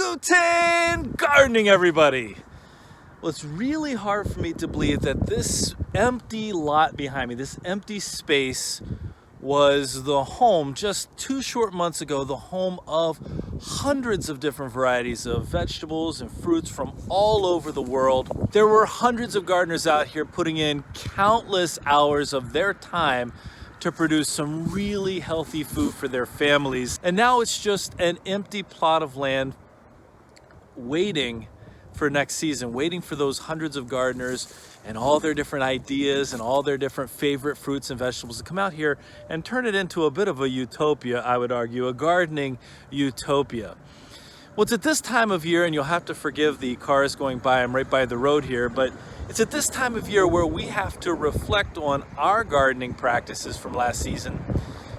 Guten gardening, everybody. Well, it's really hard for me to believe that this empty lot behind me, this empty space, was the home just 2 short months ago, the home of hundreds of different varieties of vegetables and fruits from all over the world. There were hundreds of gardeners out here putting in countless hours of their time to produce some really healthy food for their families. And now it's just an empty plot of land waiting for next season, waiting for those hundreds of gardeners and all their different ideas and all their different favorite fruits and vegetables to come out here and turn it into a bit of a utopia, I would argue, a gardening utopia. Well, it's at this time of year, and you'll have to forgive the cars going by. I'm right by the road here, but it's at this time of year where we have to reflect on our gardening practices from last season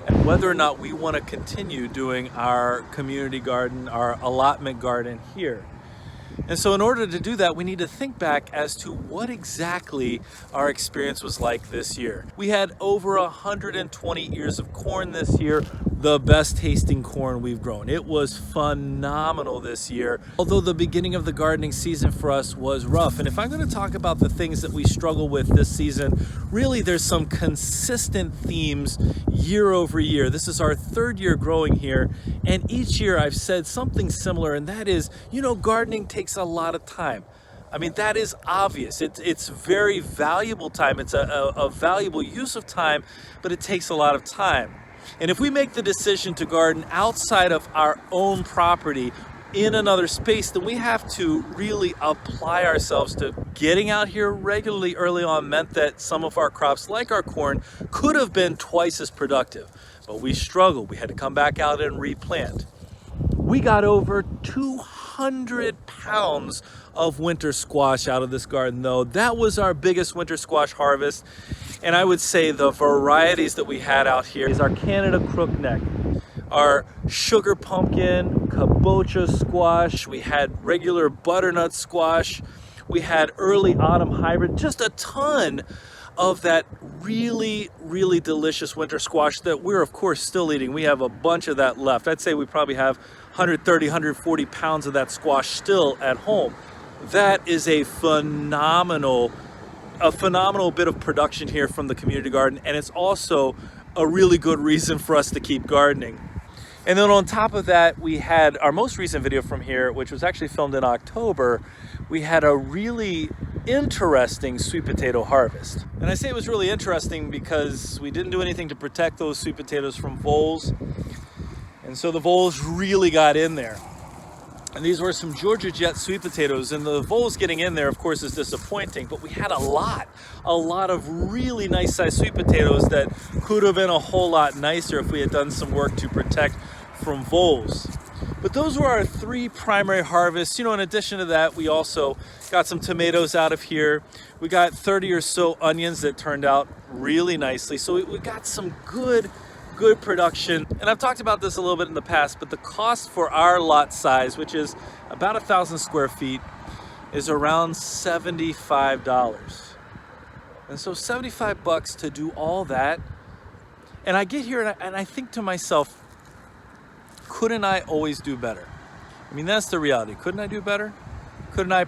and whether or not we want to continue doing our community garden, our allotment garden here. And so in order to do that, we need to think back as to what exactly our experience was like this year. We had over 120 ears of corn this year, the best tasting corn we've grown. It was phenomenal this year, although the beginning of the gardening season for us was rough. And if I'm going to talk about the things that we struggle with this season, really there's some consistent themes year over year. This is our 3rd year growing here, and each year I've said something similar, and that is, gardening takes a lot of time. I mean, that is obvious. It's very valuable time. It's a valuable use of time, but it takes a lot of time. And if we make the decision to garden outside of our own property in another space, then we have to really apply ourselves to getting out here regularly early on. Meant that some of our crops, like our corn, could have been twice as productive, but we struggled. We had to come back out and replant. We got over 200 pounds of winter squash out of this garden, though. That was our biggest winter squash harvest. And I would say the varieties that we had out here is our Canada crookneck, our sugar pumpkin, kabocha squash. We had regular butternut squash. We had early autumn hybrid, just a ton of that really, really delicious winter squash that we're of course still eating. We have a bunch of that left. I'd say we probably have 130, 140 pounds of that squash still at home. That is a phenomenal bit of production here from the community garden, and it's also a really good reason for us to keep gardening. And then on top of that, we had our most recent video from here, which was actually filmed in October. We had a really interesting sweet potato harvest. And I say it was really interesting because we didn't do anything to protect those sweet potatoes from voles. And so the voles really got in there. And these were some Georgia Jet sweet potatoes, and the voles getting in there, of course, is disappointing, but we had a lot of really nice sized sweet potatoes that could have been a whole lot nicer if we had done some work to protect from voles. But those were our 3 primary harvests. In addition to that, we also got some tomatoes out of here. We got 30 or so onions that turned out really nicely. So we got some good production. And I've talked about this a little bit in the past, but the cost for our lot size, which is about 1,000 square feet, is around $75. And so $75 to do all that. And I get here and I think to myself, couldn't I always do better? I mean, that's the reality. Couldn't I do better? Couldn't I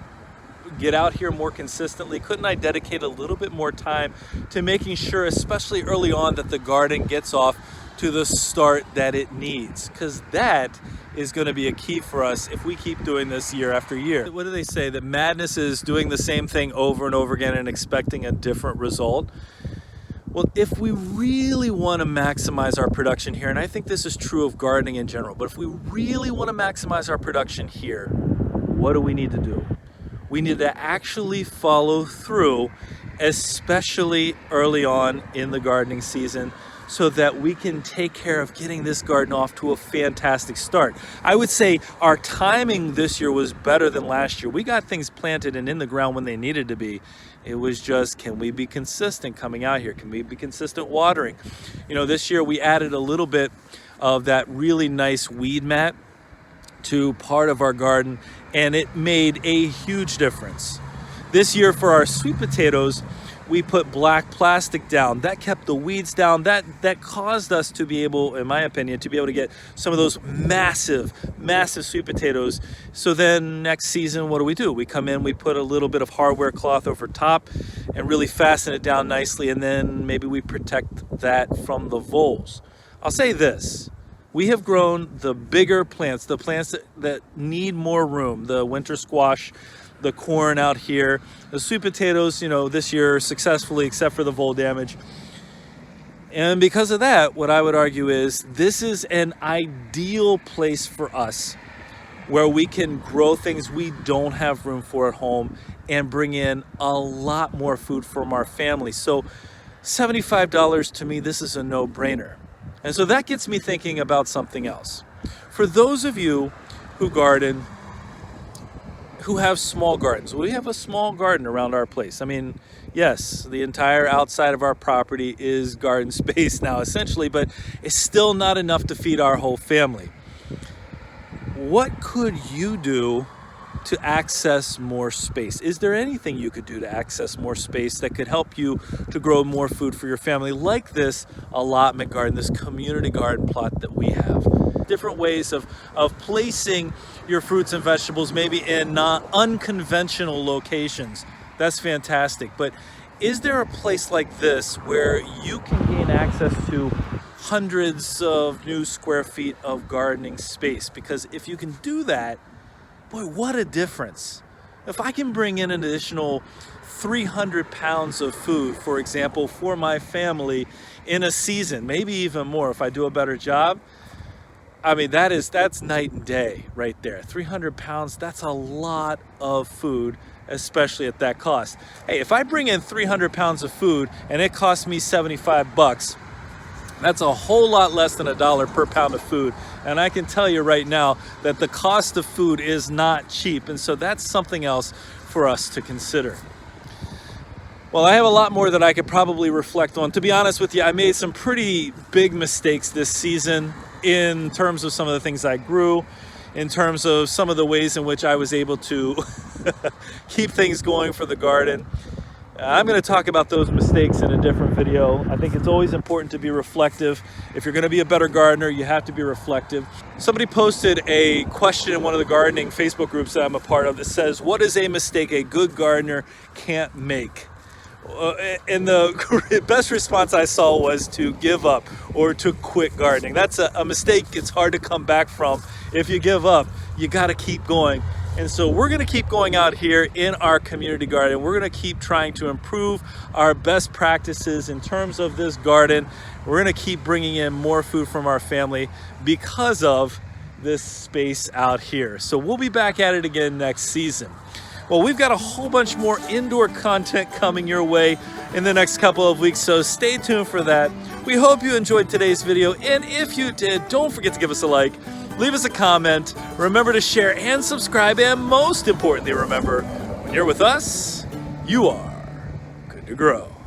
get out here more consistently? Couldn't I dedicate a little bit more time to making sure, especially early on, that the garden gets off to the start that it needs? Because that is going to be a key for us if we keep doing this year after year. What do they say? That madness is doing the same thing over and over again and expecting a different result. Well, if we really want to maximize our production here, and I think this is true of gardening in general, but if we really want to maximize our production here, what do we need to do? We need to actually follow through, especially early on in the gardening season, so that we can take care of getting this garden off to a fantastic start. I would say our timing this year was better than last year. We got things planted and in the ground when they needed to be. It was just, can we be consistent coming out here? Can we be consistent watering? This year we added a little bit of that really nice weed mat to part of our garden, and it made a huge difference. This year for our sweet potatoes, We put black plastic down. That kept the weeds down. That caused us to be able, in my opinion, to be able to get some of those massive sweet potatoes. So then next season, what do? We come in, we put a little bit of hardware cloth over top and really fasten it down nicely, and then maybe we protect that from the voles. I'll say this. We have grown the bigger plants, the plants that need more room, the winter squash, the corn out here, the sweet potatoes, this year successfully, except for the vole damage. And because of that, what I would argue is this is an ideal place for us where we can grow things we don't have room for at home and bring in a lot more food from our family. So $75 to me, this is a no-brainer. And so that gets me thinking about something else. For those of you who garden, who have small gardens, we have a small garden around our place. I mean, yes, the entire outside of our property is garden space now, essentially, but it's still not enough to feed our whole family. What could you do to access more space? Is there anything you could do to access more space that could help you to grow more food for your family, like this allotment garden, this community garden plot that we have? Different ways of placing your fruits and vegetables, maybe in unconventional locations. That's fantastic. But is there a place like this where you can gain access to hundreds of new square feet of gardening space? Because if you can do that, boy, what a difference. If I can bring in an additional 300 pounds of food, for example, for my family in a season, maybe even more if I do a better job, I mean, that's night and day right there. 300 pounds, that's a lot of food, especially at that cost. Hey, if I bring in 300 pounds of food and it costs me 75 bucks, that's a whole lot less than $1 per pound of food. And I can tell you right now that the cost of food is not cheap. And so that's something else for us to consider. Well, I have a lot more that I could probably reflect on. To be honest with you, I made some pretty big mistakes this season in terms of some of the things I grew, in terms of some of the ways in which I was able to keep things going for the garden. I'm going to talk about those mistakes in a different video. I think it's always important to be reflective. If you're going to be a better gardener, you have to be reflective. Somebody posted a question in one of the gardening Facebook groups that I'm a part of that says, what is a mistake a good gardener can't make? And the best response I saw was to give up or to quit gardening. That's a mistake it's hard to come back from. If you give up, you got to keep going. And so we're going to keep going out here in our community garden. We're going to keep trying to improve our best practices in terms of this garden. We're going to keep bringing in more food from our family because of this space out here. So we'll be back at it again next season. Well, we've got a whole bunch more indoor content coming your way in the next couple of weeks, so stay tuned for that. We hope you enjoyed today's video, and if you did, don't forget to give us a like. Leave us a comment, remember to share and subscribe, and most importantly, remember, when you're with us, you are good to grow.